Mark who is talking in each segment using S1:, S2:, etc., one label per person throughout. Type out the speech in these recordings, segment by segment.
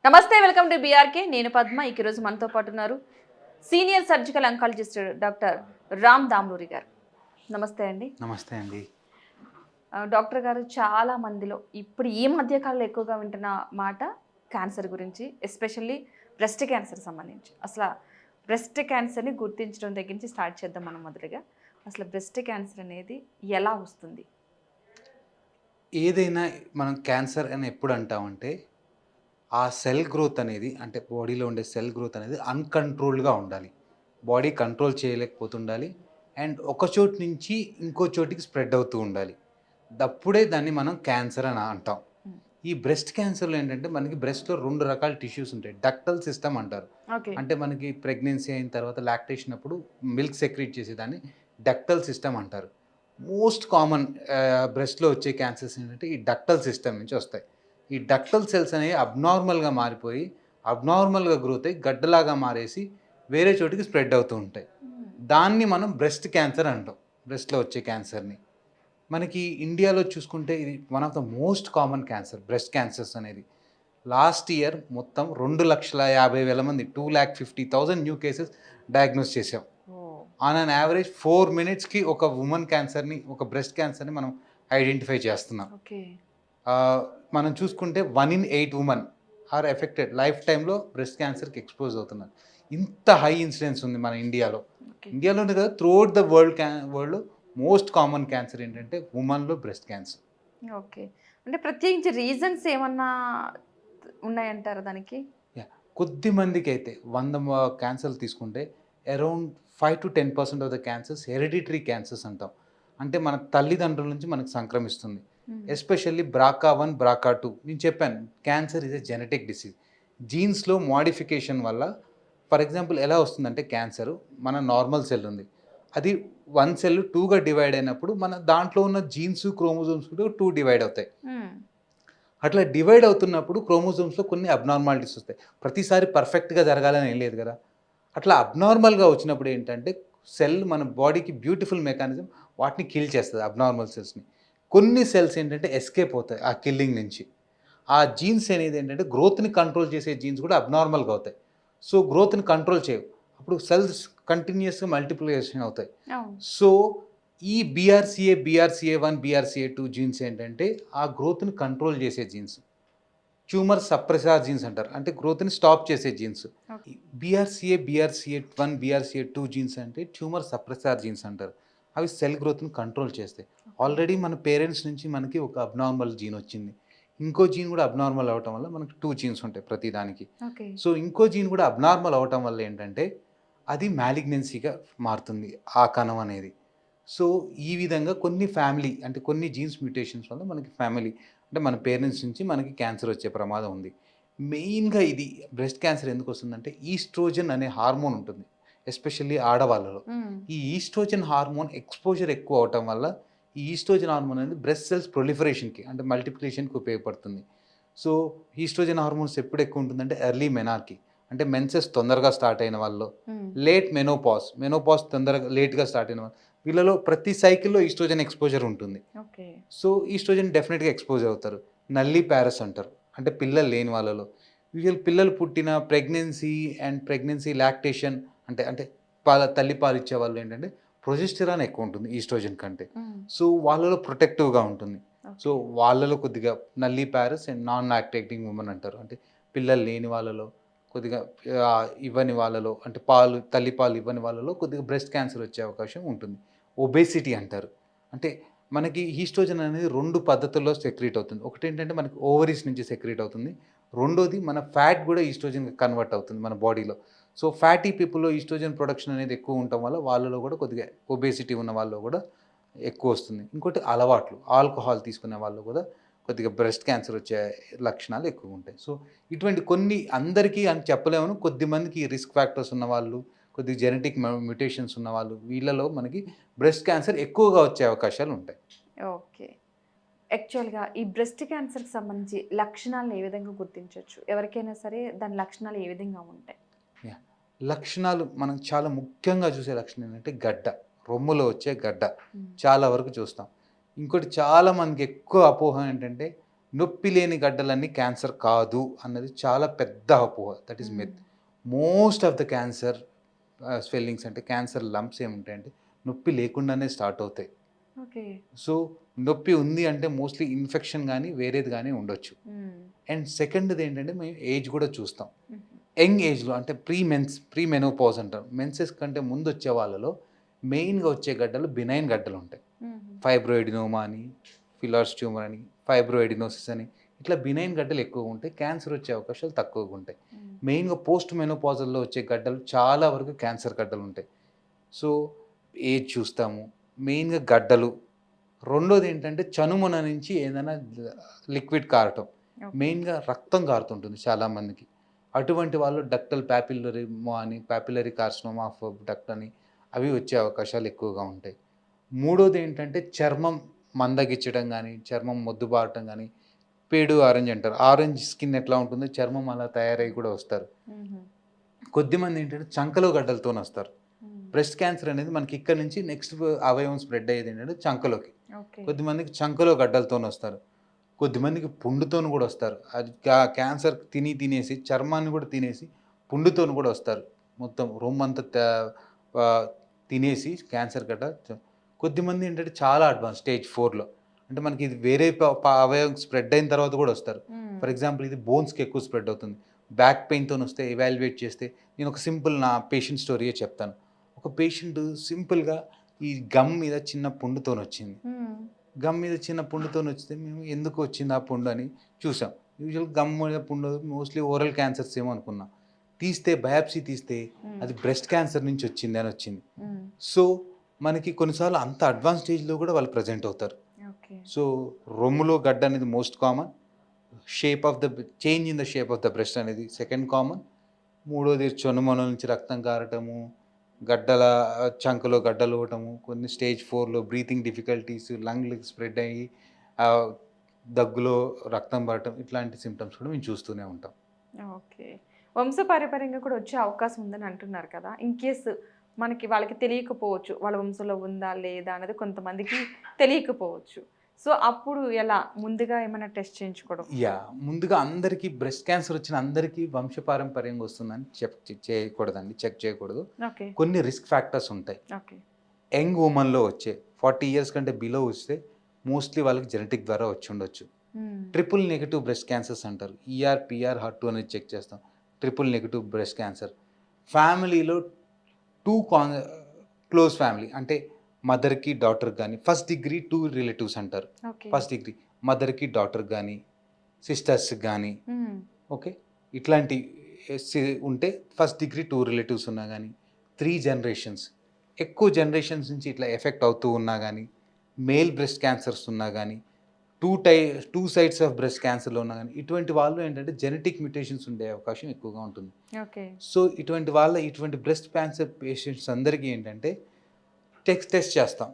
S1: నమస్తే, welcome to BRK. నేను పద్మ. ఈరోజు మనతో పాటు ఉన్నారు senior surgical oncologist doctor Ram Damluri గారు. నమస్తే అండి.
S2: నమస్తే అండి.
S1: డాక్టర్ గారు, చాలా మందిలో ఇప్పుడు ఈ మధ్య కాలంలో ఎక్కువగా వింటున్న మాట క్యాన్సర్ గురించి, ఎస్పెషల్లీ బ్రెస్ట్ క్యాన్సర్ సంబంధించి. అసలు బ్రెస్ట్ క్యాన్సర్ని గుర్తించడం దగ్గర నుంచి స్టార్ట్ చేద్దాం మనం మొదలుగా. అసలు బ్రెస్ట్ క్యాన్సర్ అనేది ఎలా వస్తుంది?
S2: ఏదైనా మనం క్యాన్సర్ అని ఎప్పుడు అంటామంటే, ఆ సెల్ గ్రోత్ అనేది అంటే బాడీలో ఉండే సెల్ గ్రోత్ అనేది అన్‌కంట్రోల్డ్‌గా ఉండాలి. Body control చేయలేకపోతుండాలి. అండ్ ఒక చోటు నుంచి ఇంకో చోటికి స్ప్రెడ్ అవుతూ ఉండాలి. అప్పుడే దాన్ని మనం క్యాన్సర్ అని అంటాం.
S1: హ్మ్.
S2: ఈ బ్రెస్ట్ క్యాన్సర్‌లో ఏంటంటే మనకి బ్రెస్ట్‌లో 2 రకాల టిష్యూస్ ఉంటాయి. డక్టల్ సిస్టమ్ అంటారు.
S1: ఓకే.
S2: అంటే మనకి ప్రెగ్నెన్సీ అయిన తర్వాత లాక్టేషన్ అప్పుడు మిల్క్ సెక్రీట్ చేసేదాన్ని డక్టల్ సిస్టమ్ అంటారు. మోస్ట్ కామన్ బ్రెస్ట్‌లో వచ్చే క్యాన్సర్స్ ఏంటంటే ఈ డక్టల్ సిస్టమ్ నుంచి వస్తాయి. ఈ డక్టల్ సెల్స్ అనేవి అబ్నార్మల్‌గా మారిపోయి, అబ్నార్మల్‌గా గ్రోత్ అయ్యి గడ్డలాగా మారేసి వేరే చోటికి స్ప్రెడ్ అవుతూ ఉంటాయి.
S1: హ్మ్.
S2: దాన్ని మనం బ్రెస్ట్ క్యాన్సర్ అంటాం. బ్రెస్ట్‌లో వచ్చే క్యాన్సర్‌ని. మనకి ఇండియాలో చూసుకుంటే ఇది one of the most common cancer breast cancers అనేది. లాస్ట్ ఇయర్ మొత్తం 2,50,000 మంది 2,50,000 న్యూ కేసెస్ డయాగ్నోస్ చేసాం.
S1: ఓహ్!
S2: ఆన్ అన్ యావరేజ్ 4 మినిట్స్‌కి ఒక వుమన్ క్యాన్సర్‌ని, ఒక బ్రెస్ట్ క్యాన్సర్‌ని మనం ఐడెంటిఫై చేస్తున్నాం.
S1: ఓకే.
S2: ఆహ్, మనం చూసుకుంటే 1 in 8 women are affected life టైమ్‌లో బ్రెస్ట్ క్యాన్సర్‌కి ఎక్స్‌పోజ్ అవుతున్నారు. ఇంత హై ఇన్సిడెన్స్ ఉంది మన ఇండియాలో.
S1: ఓకే.
S2: ఇండియాలోనే కాదు త్రూఅవుట్ ద వరల్డ్‌లో మోస్ట్ కామన్ క్యాన్సర్ ఏంటంటే వుమన్‌లో బ్రెస్ట్ క్యాన్సర్.
S1: ఓకే. అంటే ప్రత్యేకించి రీజన్స్ ఏమన్నా ఉన్నాయంటారా దానికి?
S2: యాహ్! కొద్ది మందికైతే 100 క్యాన్సర్‌లు తీసుకుంటే around 5-10% of the cancers hereditary cancers అంటాం. అంటే మన తల్లిదండ్రుల నుంచి మనకు సంక్రమిస్తుంది.
S1: హ్మ్.
S2: ఎస్పెషల్లీ BRCA1, BRCA2 నేను చెప్పాను cancer is a genetic disease. జీన్స్‌లో మోడిఫికేషన్ వల్ల ఫర్ ఎగ్జాంపుల్ ఎలా వస్తుందంటే క్యాన్సరు మన నార్మల్ సెల్ ఉంది. అది 1 సెల్ 2గా డివైడ్ అయినప్పుడు మన దాంట్లో ఉన్న జీన్స్, క్రోమోజోమ్స్ కూడా 2 డివైడ్ అవుతాయి.
S1: హ్మ్.
S2: అట్లా డివైడ్ అవుతున్నప్పుడు క్రోమోజోమ్స్‌లో కొన్ని అబ్నార్మాలిటీస్ వస్తాయి. ప్రతిసారి పర్ఫెక్ట్‌గా జరగాలని ఏం లేదు గదా! అట్లా అబ్నార్మల్‌గా వచ్చినప్పుడు ఏంటంటే సెల్ మన బాడీకి బ్యూటిఫుల్ మెకానిజం వాటిని కిల్ చేస్తది అబ్నార్మల్ సెల్స్‌ని. కొన్ని సెల్స్ ఏంటంటే ఎస్కేప్ అవుతాయి ఆ కిల్లింగ్ నుంచి. ఆ జీన్స్ అనేది ఏంటంటే గ్రోత్‌ని కంట్రోల్ చేసే జీన్స్ కూడా అబ్నార్మల్‌గా అవుతాయి. సో, గ్రోత్‌ని కంట్రోల్ చేయవు. అప్పుడు సెల్స్ కంటిన్యూయస్‌గా మల్టిప్లికేషన్ అవుతాయి.
S1: అవును.
S2: సో, ఈ BRCA1, BRCA2 జీన్స్ ఏంటంటే ఆ గ్రోత్‌ని కంట్రోల్ చేసే జీన్స్. ట్యూమర్ సప్రెసార్ జీన్స్ అంటారు. అంటే గ్రోత్‌ని స్టాప్ చేసే జీన్స్.
S1: ఓకే.
S2: ఈ BRCA1, BRCA2 జీన్స్ అంటే ట్యూమర్ సప్రెసార్ జీన్స్ అంటారు. అవి సెల్ గ్రోత్‌ని కంట్రోల్ చేస్తాయి.
S1: ఓకే.
S2: ఆల్రెడీ మన పేరెంట్స్ నుంచి మనకి ఒక అబ్నార్మల్ జీన్ వచ్చింది. ఇంకో జీన్ కూడా అబ్నార్మల్ అవ్వటం వల్ల మనకు 2 జీన్స్ ఉంటాయి ప్రతి దానికి.
S1: ఓకే.
S2: సో, ఇంకో జీన్ కూడా అబ్నార్మల్ అవ్వటం వల్ల ఏంటంటే అది మాలిగ్నెన్సీగా మారుతుంది ఆ కణం అనేది. సో, ఈ విధంగా కొన్ని ఫ్యామిలీ అంటే కొన్ని జీన్స్ మ్యుటేషన్స్ వల్ల మనకి ఫ్యామిలీ అంటే మన పేరెంట్స్ నుంచి మనకి క్యాన్సర్ వచ్చే ప్రమాదం ఉంది. మెయిన్‌గా ఇది బ్రెస్ట్ క్యాన్సర్ ఎందుకొస్తుందంటే ఈస్ట్రోజన్ అనే హార్మోన్ ఉంటుంది. ఎస్పెషల్లీ ఆడవాళ్ళలో.
S1: హ్మ్.
S2: ఈ ఈస్ట్రోజన్ హార్మోన్ ఎక్స్‌పోజర్ ఎక్కువ అవ్వటం వల్ల ఈ ఈస్ట్రోజన్ హార్మోన్ అనేది బ్రెస్ట్ సెల్స్ ప్రొలిఫరేషన్‌కి అంటే మల్టిప్లికేషన్‌కి ఉపయోగపడుతుంది. సో, ఈస్ట్రోజన్ హార్మోన్స్ ఎప్పుడు ఎక్కువ ఉంటుందంటే ఎర్లీ మెనార్‌కి అంటే మెన్సెస్ తొందరగా స్టార్ట్ అయిన వాళ్ళు,
S1: హ్మ్.
S2: లేట్ మెనోపాజ్ తొందరగా లేట్‌గా స్టార్ట్ అయిన వాళ్ళు వీళ్ళలో ప్రతి సైకిల్‌లో ఈస్ట్రోజన్ ఎక్స్‌పోజర్ ఉంటుంది.
S1: ఓకే.
S2: సో, ఈస్ట్రోజన్ డెఫినిట్‌గా ఎక్స్‌పోజ్ అవుతారు. నల్లి ప్యారస్ అంటారు. అంటే పిల్లలు లేని వాళ్ళలో. పిల్లలు పుట్టిన ప్రెగ్నెన్సీ లాక్టేషన్ అంటే అంటే తల్లి పాలిచ్చే వాళ్ళు ఏంటంటే ప్రొజెస్టెరాన్ ఎక్కువ ఉంటుంది ఈస్ట్రోజన్ కంటే.
S1: హ్మ్.
S2: సో, వాళ్ళలో ప్రొటెక్టివ్‌గా ఉంటుంది. So,
S1: okay.
S2: వాళ్ళలో కొద్దిగా నల్లి ప్యారస్ అండ్ నాన్ లాక్టేటింగ్ వుమన్ అంటారు. అంటే పిల్లలు లేని వాళ్ళలో కొద్దిగా ఇవ్వని వాళ్ళలో అంటే తల్లి పాలు ఇవ్వని వాళ్ళలో కొద్దిగా బ్రెస్ట్ క్యాన్సర్ వచ్చే అవకాశం ఉంటుంది. ఒబేసిటీ అంటారు. అంటే మనకి ఈస్ట్రోజన్ అనేది 2 పద్ధతుల్లో సెక్రీట్ అవుతుంది. ఒకటేంటంటే మనకి ఓవరీస్ నుంచి సెక్రీట్ అవుతుంది. రెండోది మన ఫ్యాట్ గూడా ఈస్ట్రోజన్‌గా కన్వర్ట్ అవుతుంది మన బాడీలో. సో, ఫ్యాటీ పీపుల్‌లో ఈస్ట్రోజన్ ప్రొడక్షన్ అనేది ఎక్కువ ఉండటం వల్ల వాళ్ళలో గూడా కొద్దిగా ఒబేసిటీ ఉన్న వాళ్ళలో గూడా ఎక్కువొస్తుంది. ఇంకోటి అలవాట్లు. ఆల్కహాల్ తీసుకునే వాళ్ళు గూడా కొద్దిగా బ్రెస్ట్ క్యాన్సర్ వచ్చే లక్షణాలు ఎక్కువుంటాయి. సో, ఇటువంటి కొన్ని అందరికీ అని చెప్పలేము. కొద్దిమందికి రిస్క్ ఫ్యాక్టర్స్ ఉన్నవాళ్ళు, కొద్దిగా జెనెటిక్ మ్యుటేషన్స్ ఉన్నవాళ్ళు వీళ్ళలో మనకి బ్రెస్ట్ క్యాన్సర్ ఎక్కువగా వచ్చే అవకాశాలుంటాయి.
S1: ఓకే. యాక్చువల్‌గా ఈ బ్రెస్ట్ క్యాన్సర్‌కి సంబంధించి లక్షణాలను ఏ విధంగా గుర్తించొచ్చు? ఎవరికైనా సరే దాని లక్షణాలు ఏ విధంగా ఉంటాయి?
S2: యాహ్! లక్షణాలు మనం చాలా ముఖ్యంగా చూసే లక్షణం ఏంటంటే గడ్డ. రొమ్ములో వచ్చే గడ్డ.
S1: హ్మ్.
S2: చాలా వరకు చూస్తాం. ఇంకోటి చాలా మందికి ఎక్కువ అపోహ ఏంటంటే నొప్పి లేని గడ్డలన్నీ క్యాన్సర్ కాదు అన్నది చాలా పెద్ద అపోహ. That is myth. Most of the cancer swellings అంటే క్యాన్సర్ లంప్స్ ఏముంటాయంటే నొప్పి లేకుండానే స్టార్ట్ అవుతాయి.
S1: ఓకే.
S2: సో నొప్పి ఉంది అంటే మోస్ట్లీ ఇన్ఫెక్షన్ కానీ వేరేది కానీ ఉండొచ్చు. అండ్ సెకండ్ది ఏంటంటే మేము ఏజ్ కూడా చూస్తాం. యంగ్ ఏజ్లో అంటే ప్రీ మెనోపాజ్ అంటారు. మెన్సెస్ కంటే ముందు వచ్చే వాళ్ళలో మెయిన్గా వచ్చే గడ్డలు బినైన్ గడ్డలు ఉంటాయి. ఫైబ్రోయిడినోమా అని, ఫిలార్స్ ట్యూమర్ అని, ఫైబ్రోయిడినోసిస్ అని ఇట్లా బినైన్ గడ్డలు ఎక్కువగా ఉంటాయి. క్యాన్సర్ వచ్చే అవకాశాలు తక్కువగా ఉంటాయి. మెయిన్గా పోస్ట్ మెనోపాజల్లో వచ్చే గడ్డలు చాలా వరకు క్యాన్సర్ గడ్డలు ఉంటాయి. సో ఏజ్ చూస్తాము, మెయిన్గా గడ్డలు. రెండోది ఏంటంటే చనుమొన నుంచి ఏదైనా లిక్విడ్ కారటం, మెయిన్గా రక్తం కారుతుంటుంది చాలామందికి. అటువంటి వాళ్ళు డక్టల్ ప్యాపిల్లరీమో అని, ప్యాపిల్లరీ కార్సినోమా ఆఫ్ డక్ట్ అని అవి వచ్చే అవకాశాలు ఎక్కువగా ఉంటాయి. మూడోది ఏంటంటే చర్మం మందగించడం కానీ, చర్మం మొద్దుబారటం కానీ, పేడు ఆరెంజ్ అంటారు. ఆరెంజ్ స్కిన్ ఎట్లా ఉంటుందో చర్మం అలా తయారై కూడా వస్తారు. కొద్దిమంది ఏంటంటే చంకలో గడ్డలతో వస్తారు. బ్రెస్ట్ క్యాన్సర్ అనేది మనకి ఇక్కడ నుంచి నెక్స్ట్ అవయవం స్ప్రెడ్ అయ్యేది ఏంటంటే చంకలోకి. కొద్దిమందికి చంకలో గడ్డలతో వస్తారు. కొద్దిమందికి పుండుతోను కూడా వస్తారు. అది క్యాన్సర్ తినేసి చర్మాన్ని కూడా తినేసి పుండుతోను కూడా వస్తారు. మొత్తం రొమ్మంతా తినేసి క్యాన్సర్ గడ్డ. కొద్దిమంది ఏంటంటే చాలా అడ్వాన్స్ స్టేజ్ 4లో అంటే మనకి ఇది వేరే అవయవం స్ప్రెడ్ అయిన తర్వాత కూడా వస్తారు. ఫర్ ఎగ్జాంపుల్ ఇది బోన్స్కి ఎక్కువ స్ప్రెడ్ అవుతుంది. బ్యాక్ పెయిన్తో వస్తే ఎవాల్యుయేట్ చేస్తే నేను ఒక సింపుల్ నా పేషెంట్ స్టోరీయే చెప్తాను. ఒక పేషెంట్ సింపుల్గా ఈ గమ్ మీద చిన్న పుండుతో వచ్చింది. గమ్ మీద చిన్న పుండుతో వస్తే మేము ఎందుకు వచ్చింది ఆ పుండు అని చూసాం. యూజువల్ గమ్ మీద పుండు మోస్ట్లీ ఓరల్ క్యాన్సర్స్ ఏమో అనుకున్నాం. తీస్తే బయాప్సీ తీస్తే అది బ్రెస్ట్ క్యాన్సర్ నుంచి వచ్చింది అని వచ్చింది. సో మనకి కొన్నిసార్లు అంత అడ్వాన్స్ స్టేజ్లో కూడా వాళ్ళు ప్రజెంట్ అవుతారు. సో రొమ్ములో గడ్డ అనేది most common. Change in the shape of the breast అనేది సెకండ్ కామన్. మూడోది చనుమొన నుంచి రక్తం కారటము, గడ్డల చంకలో గడ్డలు ఇవ్వటము, కొన్ని స్టేజ్ 4లో బ్రీతింగ్ డిఫికల్టీస్, లంగ్లకు స్ప్రెడ్ అయ్యి దగ్గులో రక్తం పడటం, ఇట్లాంటి సిమ్టమ్స్ కూడా మేము చూస్తూనే ఉంటాం.
S1: ఓకే. వంశపారంపర్యంగా కూడా వచ్చే అవకాశం ఉందని అంటున్నారు కదా. ఇన్ కేస్ వాళ్ళకి తెలియకపోవచ్చు, వాళ్ళ వంశంలో ఉందా లేదా అనేది కొంతమందికి తెలియకపోవచ్చు. సో అప్పుడు ఎలా ముందుగా ఏమైనా టెస్ట్ చేయించుకోవడం?
S2: ముందుగా అందరికీ బ్రెస్ట్ క్యాన్సర్ వచ్చిన అందరికీ వంశపారంపర్యంగా వస్తుందని చెక్ చేయకూడదు. కొన్ని రిస్క్ ఫ్యాక్టర్స్ ఉంటాయి. యంగ్ ఉమెన్లో వచ్చే 40 ఇయర్స్ కంటే బిలో వస్తే మోస్ట్లీ వాళ్ళకి జెనెటిక్ ద్వారా వచ్చి ఉండొచ్చు. ట్రిపుల్ నెగిటివ్ బ్రెస్ట్ క్యాన్సర్స్ అంటారు. ER, PR, HER2 అనేది చెక్ చేస్తాం. ట్రిపుల్ నెగిటివ్ బ్రెస్ట్ క్యాన్సర్ ఫ్యామిలీలో 2 క్లోజ్ ఫ్యామిలీ అంటే మదర్కి డాటర్ కానీ ఫస్ట్ డిగ్రీ 2 రిలేటివ్స్ అంటారు. ఫస్ట్ డిగ్రీ మదర్కి డాటర్ కానీ సిస్టర్స్ కానీ ఓకే ఇట్లాంటి ఉంటే ఫస్ట్ డిగ్రీ 2 రిలేటివ్స్ ఉన్నా కానీ 3 జనరేషన్స్ ఎక్కువ జనరేషన్స్ నుంచి ఇట్లా ఎఫెక్ట్ అవుతూ ఉన్నా కానీ మేల్ బ్రెస్ట్ క్యాన్సర్స్ ఉన్నా కానీ 2 సైడ్స్ ఆఫ్ బ్రెస్ట్ క్యాన్సర్లో ఉన్నా కానీ ఇటువంటి వాళ్ళు ఏంటంటే జెనెటిక్ మ్యూటేషన్స్ ఉండే అవకాశం ఎక్కువగా ఉంటుంది. సో ఇటువంటి బ్రెస్ట్ క్యాన్సర్ పేషెంట్స్ అందరికీ ఏంటంటే టెస్ట్ చేస్తాం.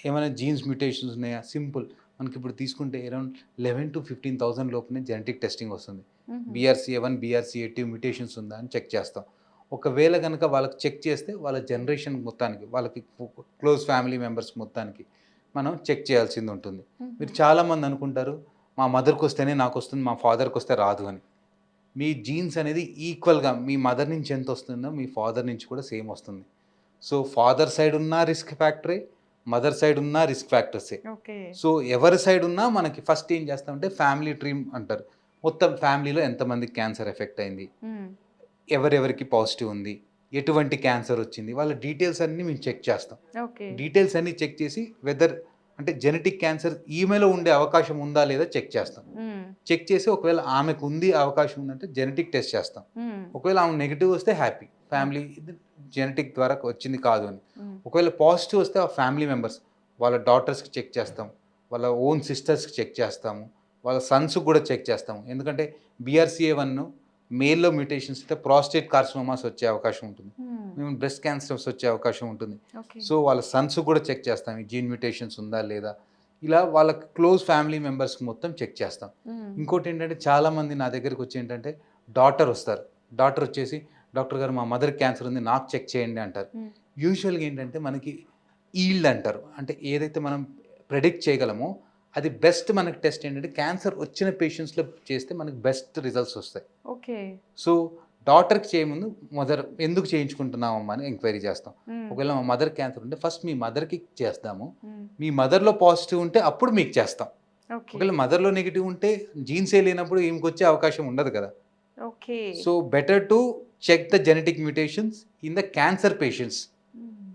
S2: ఏమైనా జీన్స్ మ్యూటేషన్స్ ఉన్నాయా? సింపుల్ మనకి ఇప్పుడు తీసుకుంటే అరౌండ్ 11,000 to 15,000 లోపునే జెనెటిక్ టెస్టింగ్ వస్తుంది. BRCA1, BRCA2 మ్యూటేషన్స్ ఉందా అని చెక్ చేస్తాం. ఒకవేళ కనుక వాళ్ళకి చెక్ చేస్తే వాళ్ళ జనరేషన్ మొత్తానికి వాళ్ళకి క్లోజ్ ఫ్యామిలీ మెంబర్స్ మొత్తానికి మనం చెక్ చేయాల్సింది ఉంటుంది. మీరు చాలామంది అనుకుంటారు మా మదర్కి వస్తేనే నాకు వస్తుంది, మా ఫాదర్కి వస్తే రాదు అని. మీ జీన్స్ అనేది ఈక్వల్గా మీ మదర్ నుంచి ఎంత వస్తుందో మీ ఫాదర్ నుంచి కూడా సేమ్ వస్తుంది. సో ఫాదర్ సైడ్ ఉన్న రిస్క్ ఫ్యాక్టరే, మదర్ సైడ్ ఉన్న రిస్క్ ఫ్యాక్టర్సే. సో ఎవరి సైడ్ ఉన్నా మనకి ఫస్ట్ ఏం చేస్తామంటే ఫ్యామిలీ ట్రీ అంటారు. మొత్తం ఫ్యామిలీలో ఎంతమందికి క్యాన్సర్ ఎఫెక్ట్ అయింది, ఎవరెవరికి పాజిటివ్ ఉంది, ఎటువంటి క్యాన్సర్ వచ్చింది, వాళ్ళ డీటెయిల్స్ అన్నీ మేము చెక్ చేస్తాం. డీటెయిల్స్ అన్నీ చెక్ చేసి వెదర్ అంటే జెనెటిక్ క్యాన్సర్ ఈమెలో ఉండే అవకాశం ఉందా లేదా చెక్ చేస్తాం. చెక్ చేసి ఒకవేళ ఆమెకు ఉంది అవకాశం ఉందంటే జెనెటిక్ టెస్ట్ చేస్తాం. ఒకవేళ ఆమె నెగిటివ్ వస్తే హ్యాపీ, ఫ్యామిలీ జెనెటిక్ ద్వారా వచ్చింది కాదు అని. ఒకవేళ పాజిటివ్ వస్తే ఆ ఫ్యామిలీ మెంబర్స్ వాళ్ళ డాటర్స్కి చెక్ చేస్తాం, వాళ్ళ ఓన్ సిస్టర్స్కి చెక్ చేస్తాము, వాళ్ళ సన్స్కి కూడా చెక్ చేస్తాము. ఎందుకంటే BRCA1 మేల్లో మ్యూటేషన్స్ అయితే ప్రాస్టేట్ కార్సినోమాస్ వచ్చే అవకాశం ఉంటుంది, మేము బ్రెస్ట్ క్యాన్సర్స్ వచ్చే అవకాశం ఉంటుంది. సో వాళ్ళ సన్స్ కూడా చెక్ చేస్తాం, ఈ జీన్ మ్యూటేషన్స్ ఉందా లేదా, ఇలా వాళ్ళ క్లోజ్ ఫ్యామిలీ మెంబర్స్కి మొత్తం చెక్ చేస్తాం. ఇంకోటి ఏంటంటే చాలామంది నా దగ్గరికి వచ్చి ఏంటంటే డాటర్ వస్తారు. డాటర్ వచ్చేసి డాక్టర్ గారు మా మదర్ క్యాన్సర్ ఉంది నాకు చెక్ చేయండి అంటారు. యూజువల్గా ఏంటంటే మనకి ఈల్డ్ అంటారు, అంటే ఏదైతే మనం ప్రెడిక్ట్ చేయగలమో అది బెస్ట్ మనకి టెస్ట్ ఏంటంటే క్యాన్సర్ వచ్చిన పేషెంట్స్లో చేస్తే మనకి బెస్ట్ రిజల్ట్స్ వస్తాయి.
S1: ఓకే.
S2: సో డాటర్కి చేయముందు మదర్ ఎందుకు చేయించుకుంటున్నామమ్మా అని ఎంక్వైరీ చేస్తాం. ఒకవేళ మా మదర్ క్యాన్సర్ ఉంటే ఫస్ట్ మీ మదర్కి చేస్తాము. మీ మదర్లో పాజిటివ్ ఉంటే అప్పుడు మీకు చేస్తాం.
S1: ఓకే.
S2: ఒకవేళ మదర్లో నెగిటివ్ ఉంటే జీన్సే లేనప్పుడు ఈమెకి వచ్చే అవకాశం ఉండదు కదా.
S1: Okay.
S2: So better to check the genetic mutations in the cancer patients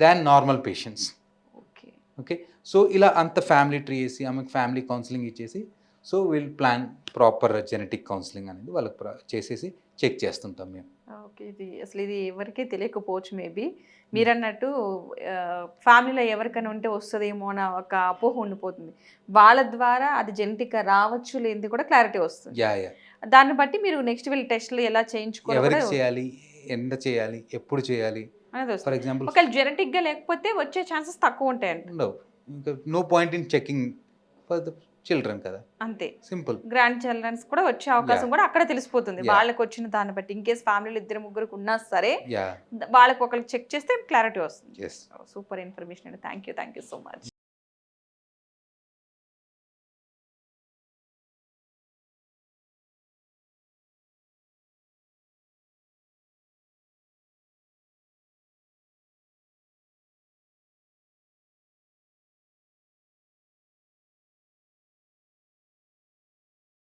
S2: than normal patients.
S1: Okay.
S2: Okay. So ఇలా అంత ఫ్యామిలీ ట్రీ వేసి ఆమెకు ఫ్యామిలీ కౌన్సిలింగ్ ఇచ్చేసి so will plan proper genetic counselling అనేది వాళ్ళకి చేసేసి చెక్ చేస్తుంటాం మేము.
S1: ఓకే. ఇది ఎవరికీ తెలియకపోవచ్చు మేబీ. మీరన్నట్టు ఫ్యామిలీలో ఎవరికైనా ఉంటే వస్తదేమో అన్న ఒక అపోహ ఉండిపోతుంది. వాళ్ళ ద్వారా అది జెనెటిక్‌గా రావచ్చు లేనిది కూడా క్లారిటీ వస్తుంది.
S2: యా.
S1: దాన్ని బట్టి మీరు నెక్స్ట్ వీళ్ళు టెస్ట్‌లు ఎలా చేయించుకోవాలో కూడా
S2: ఎవరికి చేయాలి, ఎంత చేయాలి, ఎప్పుడు చేయాలి.
S1: అనేది
S2: ఫర్
S1: వస్తుంది.
S2: ఎగ్జాంపుల్
S1: ఒకవేళ జెనెటిక్‌గా లేకపోతే వచ్చే ఛాన్సెస్ తక్కువ ఉంటాయంట.
S2: ఉండవు. ఇంకా no point in checking for the children కదా.
S1: అంతే.
S2: సింపుల్.
S1: గ్రాండ్ చిల్డ్రన్స్ కూడా వచ్చే అవకాశం కూడా అక్కడే తెలిసిపోతుంది.
S2: Yeah.
S1: వాళ్ళకి వచ్చిన దాన్ని బట్టి ఇన్ కేస్ ఫ్యామిలీలో ఇద్దరు ముగ్గురికి ఉన్నా సరే
S2: యా.
S1: వాళ్ళకి ఒకరికి చెక్ చేస్తే క్లారిటీ వస్తుంది.
S2: ఎస్.
S1: సూపర్ ఇన్ఫర్మేషన్ అండి. Thank you so much.